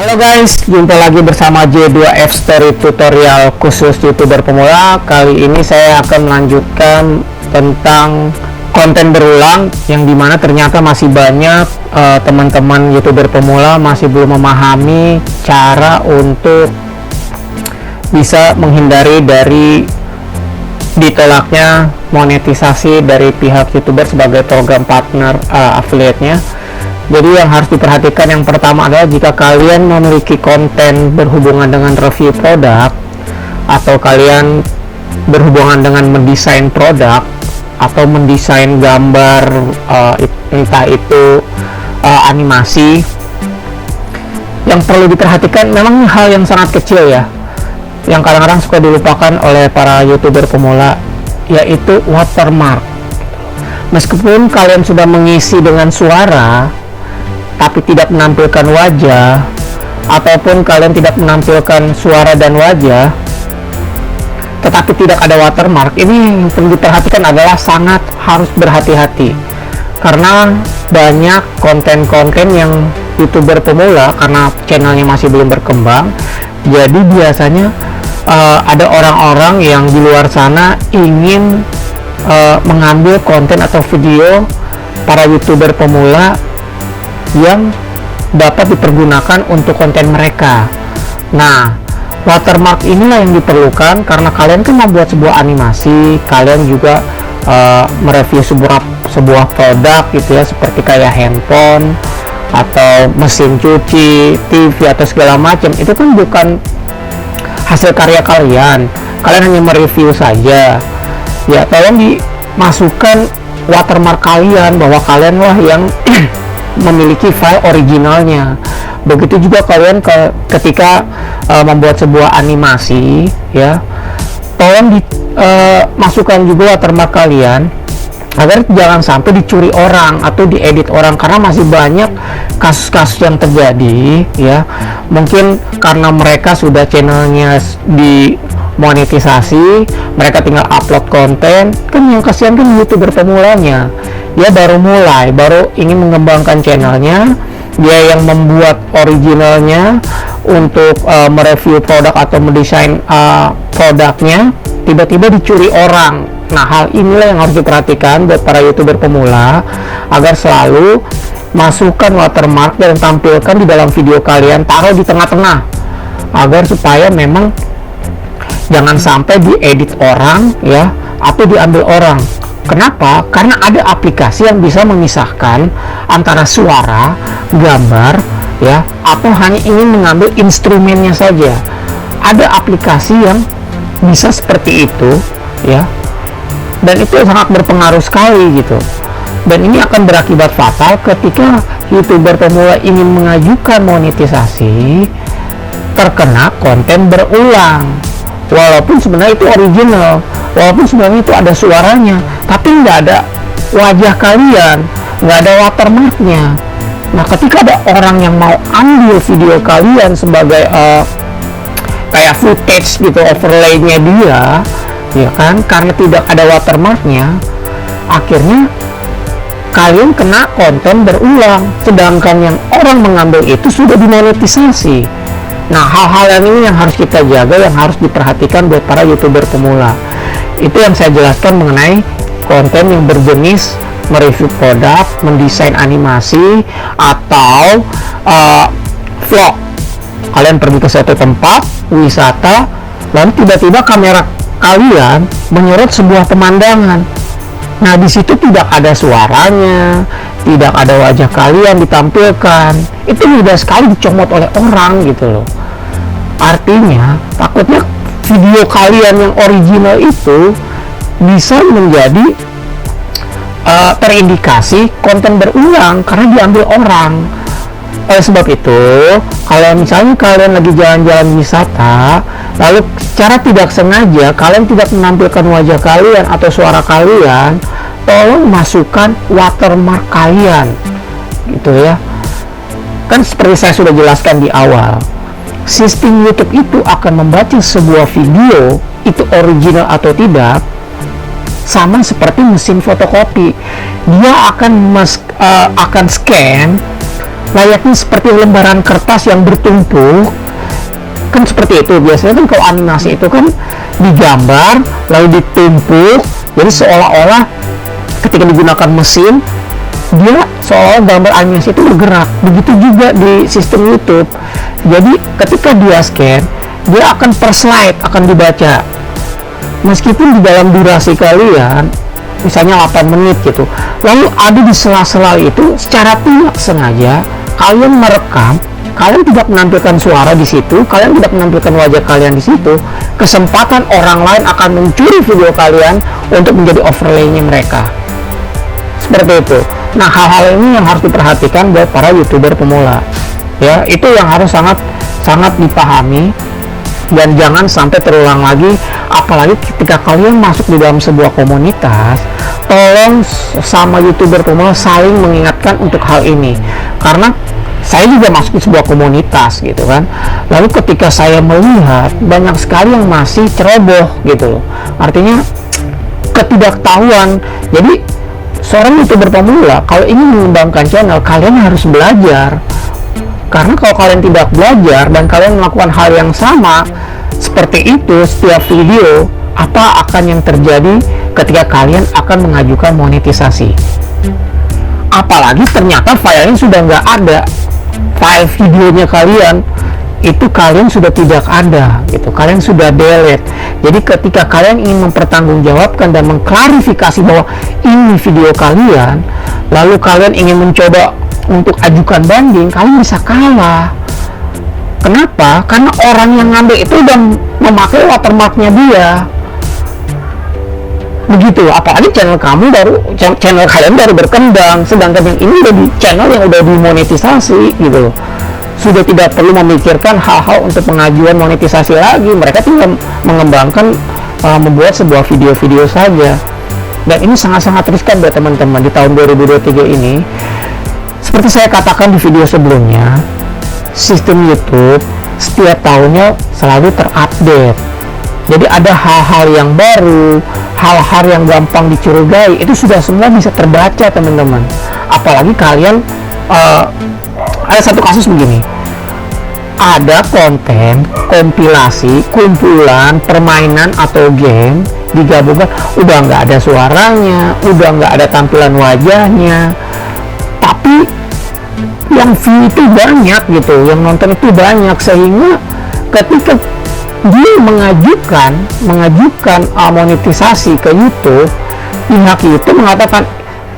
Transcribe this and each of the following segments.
Halo guys, jumpa lagi bersama J2F Story Tutorial khusus YouTuber pemula. Kali ini saya akan melanjutkan tentang konten berulang, yang dimana ternyata masih banyak teman-teman YouTuber pemula masih belum memahami cara untuk bisa menghindari dari ditolaknya monetisasi dari pihak YouTuber sebagai program partner affiliate-nya. Jadi yang harus diperhatikan yang pertama adalah jika kalian memiliki konten berhubungan dengan review produk, atau kalian berhubungan dengan mendesain produk atau mendesain gambar, entah itu animasi, yang perlu diperhatikan memang hal yang sangat kecil ya, yang kadang-kadang suka dilupakan oleh para YouTuber pemula, yaitu watermark. Meskipun kalian sudah mengisi dengan suara tapi tidak menampilkan wajah, ataupun kalian tidak menampilkan suara dan wajah tetapi tidak ada watermark, ini yang perlu diperhatikan adalah sangat harus berhati-hati, karena banyak konten-konten yang YouTuber pemula karena channelnya masih belum berkembang, jadi biasanya ada orang-orang yang di luar sana ingin mengambil konten atau video para YouTuber pemula yang dapat dipergunakan untuk konten mereka. Nah, watermark inilah yang diperlukan karena kalian kan membuat sebuah animasi, kalian juga mereview sebuah produk gitu ya, seperti kayak handphone atau mesin cuci, TV atau segala macam. Itu kan bukan hasil karya kalian hanya mereview saja. Ya, tolong dimasukkan watermark kalian bahwa kalianlah yang memiliki file originalnya. Begitu juga kalian ketika membuat sebuah animasi ya, tolong masukkan juga watermark kalian agar jangan sampai dicuri orang atau diedit orang, karena masih banyak kasus-kasus yang terjadi ya. Mungkin karena mereka sudah channelnya dimonetisasi, mereka tinggal upload konten, kan yang kasihan kan YouTuber pemulanya, dia baru mulai, baru ingin mengembangkan channelnya, dia yang membuat originalnya untuk mereview produk atau mendesain produknya, tiba-tiba dicuri orang. Nah, hal inilah yang harus diperhatikan buat para YouTuber pemula, agar selalu masukkan watermark dan tampilkan di dalam video kalian, taruh di tengah-tengah, agar supaya memang jangan sampai diedit orang ya, atau diambil orang. Kenapa? Karena ada aplikasi yang bisa memisahkan antara suara, gambar ya, atau hanya ingin mengambil instrumennya saja. Ada aplikasi yang bisa seperti itu ya, dan itu sangat berpengaruh sekali gitu. Dan ini akan berakibat fatal ketika YouTuber pemula ingin mengajukan monetisasi terkena konten berulang, walaupun sebenarnya itu original, walaupun sebenarnya itu ada suaranya, tapi nggak ada wajah kalian, nggak ada watermarknya. Nah, ketika ada orang yang mau ambil video kalian sebagai kayak footage gitu, overlay-nya dia ya kan, karena tidak ada watermarknya, akhirnya kalian kena konten berulang, sedangkan yang orang mengambil itu sudah dimonetisasi. Nah, hal-hal yang ini yang harus kita jaga, yang harus diperhatikan buat para YouTuber pemula. Itu yang saya jelaskan mengenai konten yang berjenis mereview produk, mendesain animasi, atau vlog. Kalian pergi ke suatu tempat wisata, lalu tiba-tiba kamera kalian menyorot sebuah pemandangan. Nah, di situ tidak ada suaranya, tidak ada wajah kalian ditampilkan. Itu mudah sekali dicomot oleh orang gitu loh. Artinya, takutnya video kalian yang original itu bisa menjadi terindikasi konten berulang karena diambil orang. Oleh sebab itu, kalau misalnya kalian lagi jalan-jalan wisata, lalu secara tidak sengaja kalian tidak menampilkan wajah kalian atau suara kalian, tolong masukkan watermark kalian gitu ya. Kan seperti saya sudah jelaskan di awal, sistem YouTube itu akan membaca sebuah video itu original atau tidak, sama seperti mesin fotokopi. Dia akan scan layaknya seperti lembaran kertas yang bertumpuk. Kan seperti itu biasanya kan, kalau animasi itu kan digambar lalu ditumpuk, jadi seolah-olah ketika digunakan mesin dia seolah gambar animasi itu bergerak. Begitu juga di sistem YouTube. Jadi ketika dia scan, dia akan per slide akan dibaca, meskipun di dalam durasi kalian misalnya 8 menit gitu, lalu ada di sela-sela itu secara tidak sengaja kalian merekam, kalian tidak menampilkan suara di situ, kalian tidak menampilkan wajah kalian di situ, kesempatan orang lain akan mencuri video kalian untuk menjadi overlay-nya mereka. Seperti itu. Nah, hal-hal ini yang harus diperhatikan buat para YouTuber pemula. Ya, itu yang harus sangat dipahami dan jangan sampai terulang lagi. Apalagi ketika kalian masuk di dalam sebuah komunitas, tolong sama YouTuber pemula saling mengingatkan untuk hal ini. Karena saya juga masuk di sebuah komunitas gitu kan, lalu ketika saya melihat banyak sekali yang masih ceroboh gitu loh, artinya ketidaktahuan. Jadi seorang YouTuber pemula kalau ingin mengembangkan channel, kalian harus belajar. Karena kalau kalian tidak belajar dan kalian melakukan hal yang sama seperti itu setiap video, apa akan yang terjadi ketika kalian akan mengajukan monetisasi? Apalagi ternyata filenya sudah nggak ada, file videonya kalian itu kalian sudah tidak ada gitu, kalian sudah delete. Jadi ketika kalian ingin mempertanggungjawabkan dan mengklarifikasi bahwa ini video kalian, lalu kalian ingin mencoba untuk ajukan banding, kalian bisa kalah. Kenapa? Karena orang yang ngambil itu udah memakai watermarknya dia. Begitu. Apalagi channel kalian baru berkembang, sedangkan yang ini udah di channel yang udah dimonetisasi gitu. Sudah tidak perlu memikirkan hal-hal untuk pengajuan monetisasi lagi. Mereka tinggal mengembangkan, membuat sebuah video-video saja. Dan ini sangat-sangat riskan buat teman-teman di tahun 2023 ini. Seperti saya katakan di video sebelumnya, sistem YouTube setiap tahunnya selalu terupdate. Jadi ada hal-hal yang baru, hal-hal yang gampang dicurigai, itu sudah semua bisa terbaca teman-teman. Apalagi kalian, ada satu kasus begini, ada konten kompilasi kumpulan permainan atau game digabungkan, udah nggak ada suaranya, udah nggak ada tampilan wajahnya, tapi yang view itu banyak gitu, yang nonton itu banyak, sehingga ketika dia mengajukan monetisasi ke YouTube, pihak YouTube mengatakan,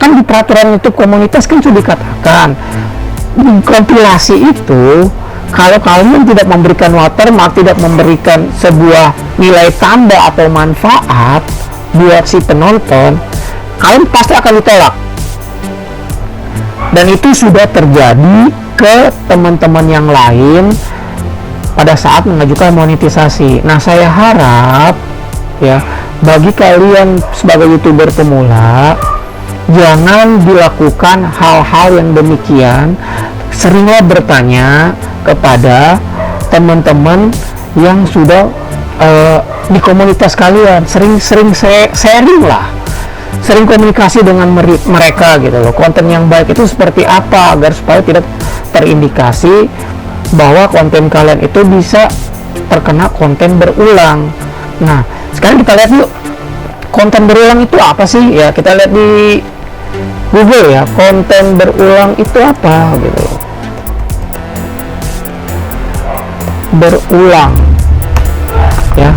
kan di peraturan YouTube komunitas kan sudah dikatakan kompilasi itu kalau kalian tidak memberikan watermark, tidak memberikan sebuah nilai tambah atau manfaat buat si penonton, kalian pasti akan ditolak. Dan itu sudah terjadi ke teman-teman yang lain pada saat mengajukan monetisasi. Nah, saya harap ya, bagi kalian sebagai YouTuber pemula, jangan dilakukan hal-hal yang demikian. Seringlah bertanya kepada teman-teman yang sudah di komunitas kalian, sering sharing lah, sering komunikasi dengan mereka gitu loh, konten yang baik itu seperti apa, agar supaya tidak terindikasi bahwa konten kalian itu bisa terkena konten berulang. Nah, sekarang kita lihat yuk, konten berulang itu apa sih? Ya, kita lihat di Google ya, konten berulang itu apa gitu loh. Berulang ya.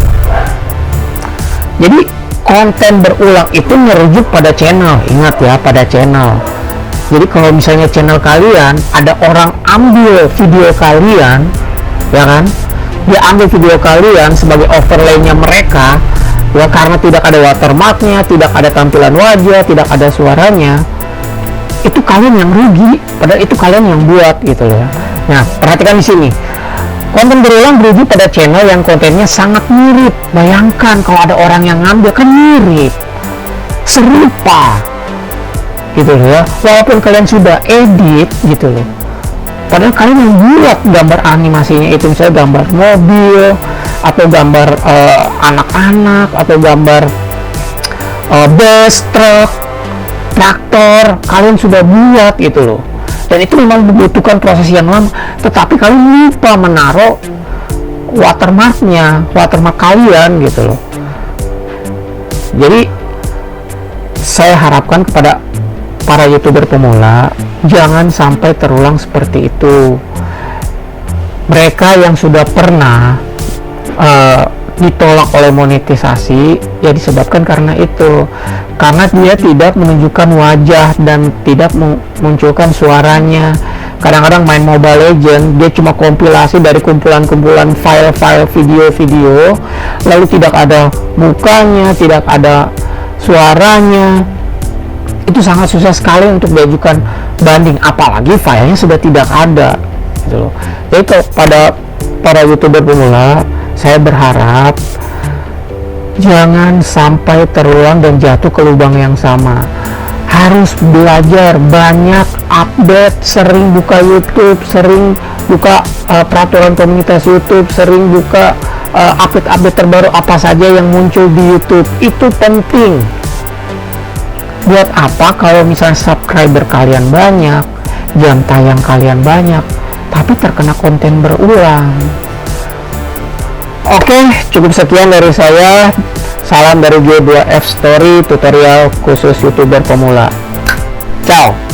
Jadi konten berulang itu merujuk pada channel, ingat ya, pada channel. Jadi kalau misalnya channel kalian ada orang ambil video kalian, ya kan, dia ambil video kalian sebagai overlay-nya mereka, ya, karena tidak ada watermarknya, tidak ada tampilan wajah, tidak ada suaranya, itu kalian yang rugi, padahal itu kalian yang buat gitu ya. Nah, perhatikan di sini, konten berulang merujuk pada channel yang kontennya sangat mirip. Bayangkan kalau ada orang yang ngambil, kan mirip, serupa gitu loh ya, walaupun kalian sudah edit gitu loh, padahal kalian yang buat gambar animasinya itu, misalnya gambar mobil atau gambar anak-anak atau gambar bus, truk, traktor, kalian sudah buat gitu loh. dan itu memang membutuhkan proses yang lama, tetapi kalian lupa menaruh watermark kalian gitu loh. Jadi saya harapkan kepada para YouTuber pemula, jangan sampai terulang seperti itu. Mereka yang sudah pernah ditolak oleh monetisasi ya disebabkan karena itu, karena dia tidak menunjukkan wajah dan tidak memunculkan suaranya. Kadang-kadang main Mobile Legends dia cuma kompilasi dari kumpulan-kumpulan file-file video-video, lalu tidak ada mukanya, tidak ada suaranya. Itu sangat susah sekali untuk diajukan banding, apalagi filenya sudah tidak ada gitu loh. Jadi kepada para YouTuber pemula, saya berharap jangan sampai terulang dan jatuh ke lubang yang sama. Harus belajar, banyak update, sering buka YouTube, sering buka peraturan komunitas YouTube, sering buka update-update terbaru apa saja yang muncul di YouTube. Itu penting. Buat apa kalau misalnya subscriber kalian banyak, jam tayang kalian banyak, tapi terkena konten berulang? Oke, cukup sekian dari saya. Salam dari G2F Story, tutorial khusus YouTuber pemula. Ciao.